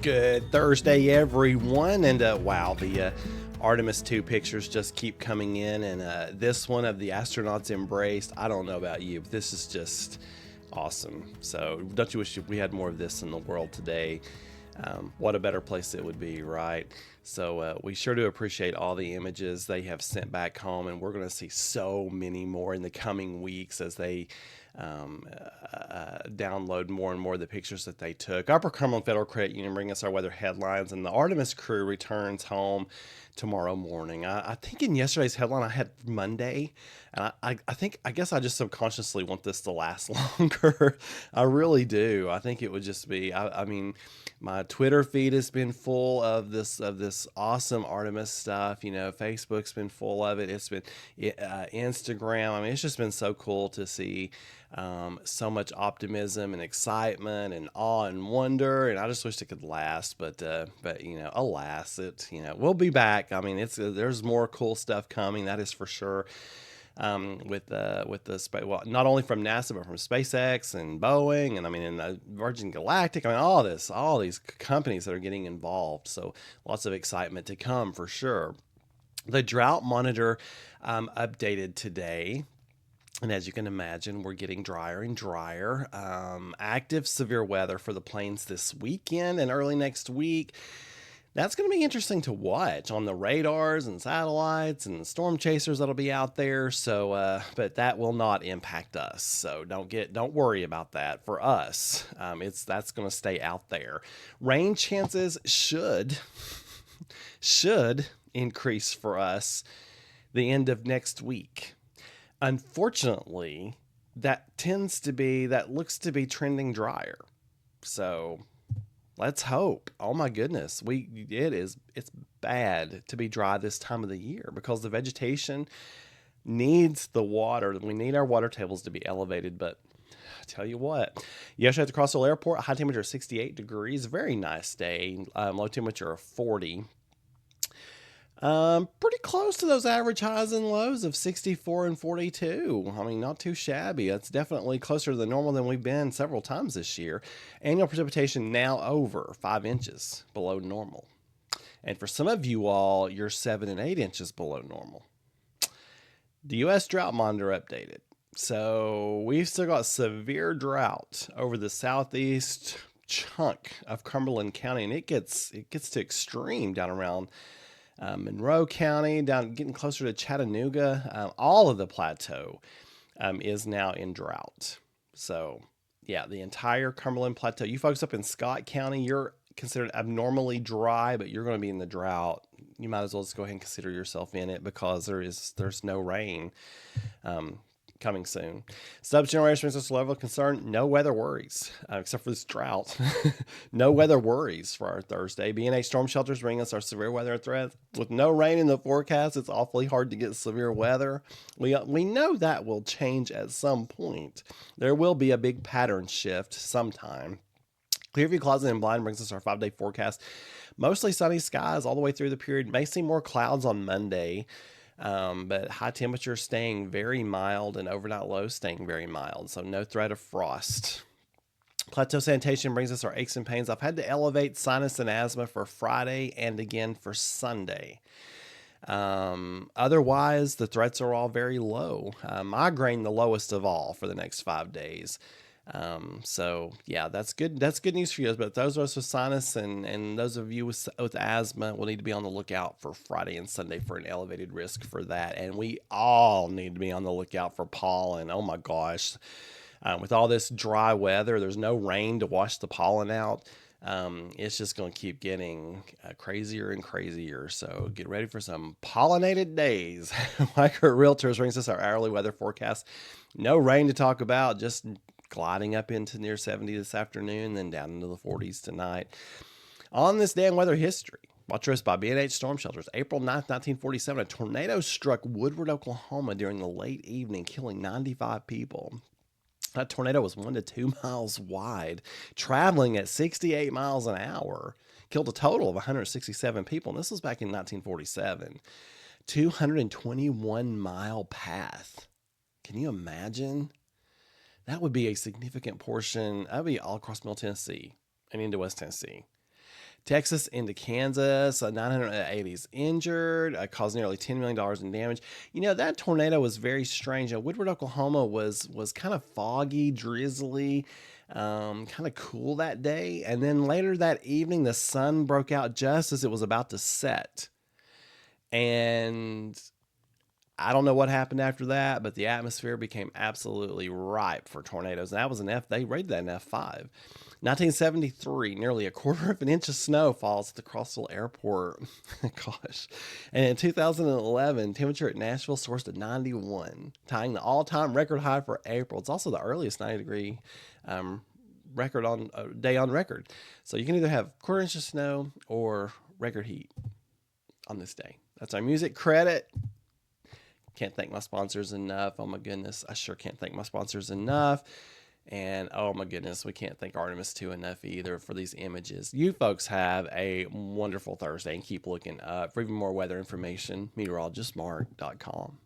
Good Thursday, everyone. And wow, the Artemis 2 pictures just keep coming in. And this one of the astronauts embraced, I don't know about you, but this is just awesome. So, don't you wish we had more of this in the world today? What a better place it would be, right? So we sure do appreciate all the images they have sent back home, and we're going to see so many more in the coming weeks as they download more and more of the pictures that they took. Upper Cumberland Federal Credit Union bring us our weather headlines, and the Artemis crew returns home tomorrow morning. I think in yesterday's headline I had Monday, and I guess I just subconsciously want this to last longer. I really do. I think it would just be. I mean, my Twitter feed has been full of this awesome Artemis stuff. You know, Facebook's been full of it. It's been Instagram. I mean, it's just been so cool to see so much optimism and excitement and awe and wonder. And I just wish it could last, but you know, alas, we'll be back. I mean, there's more cool stuff coming. That is for sure. With the space, well, not only from NASA but from SpaceX and Boeing, and I mean in the Virgin Galactic. I mean all these companies that are getting involved. So lots of excitement to come for sure. The drought monitor updated today. And as you can imagine, we're getting drier and drier. Active severe weather for the plains this weekend and early next week. That's going to be interesting to watch on the radars and satellites and storm chasers that'll be out there. So, but that will not impact us. So don't worry about that for us. That's going to stay out there. Rain chances should increase for us the end of next week. Unfortunately, that looks to be trending drier. So let's hope. Oh my goodness. It's bad to be dry this time of the year because the vegetation needs the water. We need our water tables to be elevated, but I tell you what, yesterday at the Crossville Airport, high temperature of 68 degrees, very nice day. Low temperature of 40. Pretty close to those average highs and lows of 64 and 42. I mean, not too shabby. That's definitely closer to the normal than we've been several times this year. Annual precipitation now over 5 inches below normal. And for some of you all, you're 7 and 8 inches below normal. The U.S. Drought Monitor updated. So we've still got severe drought over the southeast chunk of Cumberland County, and it gets to extreme down around Monroe County, down getting closer to Chattanooga. All of the Plateau is now in drought. So yeah, the entire Cumberland Plateau. You folks up in Scott County, you're considered abnormally dry, but you're going to be in the drought. You might as well just go ahead and consider yourself in it because there's no rain coming soon. Subgeneration brings us a level of concern. No weather worries, except for this drought. No weather worries for our Thursday. B&H storm shelters bring us our severe weather threat. With no rain in the forecast, it's awfully hard to get severe weather. We know that will change at some point. There will be a big pattern shift sometime. Clearview Closet and Blind brings us our 5-day forecast. Mostly sunny skies all the way through the period. May see more clouds on Monday. But high temperature staying very mild and overnight lows staying very mild. So no threat of frost. Plateau Sanitation brings us our aches and pains. I've had to elevate sinus and asthma for Friday and again for Sunday. Otherwise, the threats are all very low. Migraine the lowest of all for the next 5 days. So yeah, that's good. That's good news for you. But those of us with sinus and those of you with asthma will need to be on the lookout for Friday and Sunday for an elevated risk for that. And we all need to be on the lookout for pollen. Oh my gosh. With all this dry weather, there's no rain to wash the pollen out. It's just going to keep getting crazier and crazier. So get ready for some pollinated days. Micro Realtors brings us our hourly weather forecast. No rain to talk about, just gliding up into near 70 this afternoon, then down into the 40s tonight. On this day in weather history, brought to us by B&H Storm Shelters, April 9th, 1947, a tornado struck Woodward, Oklahoma during the late evening, killing 95 people. That tornado was 1 to 2 miles wide, traveling at 68 miles an hour, killed a total of 167 people, and this was back in 1947. 221-mile path. Can you imagine? That would be a significant portion. That would be all across Middle Tennessee and into West Tennessee. Texas into Kansas, 980s injured, caused nearly $10 million in damage. You know, that tornado was very strange. Woodward, Oklahoma was kind of foggy, drizzly, kind of cool that day. And then later that evening, the sun broke out just as it was about to set. And I don't know what happened after that, but the atmosphere became absolutely ripe for tornadoes. And that was they rated that an F5. 1973, nearly a quarter of an inch of snow falls at the Crossville Airport. Gosh. And in 2011, temperature at Nashville soared to 91, tying the all-time record high for April. It's also the earliest 90-degree record on day on record. So you can either have quarter inch of snow or record heat on this day. That's our music credit. Can't thank my sponsors enough. Oh my goodness. I sure can't thank my sponsors enough. And oh my goodness, we can't thank Artemis 2 enough either for these images. You folks have a wonderful Thursday and keep looking up. For even more weather information, meteorologistmark.com.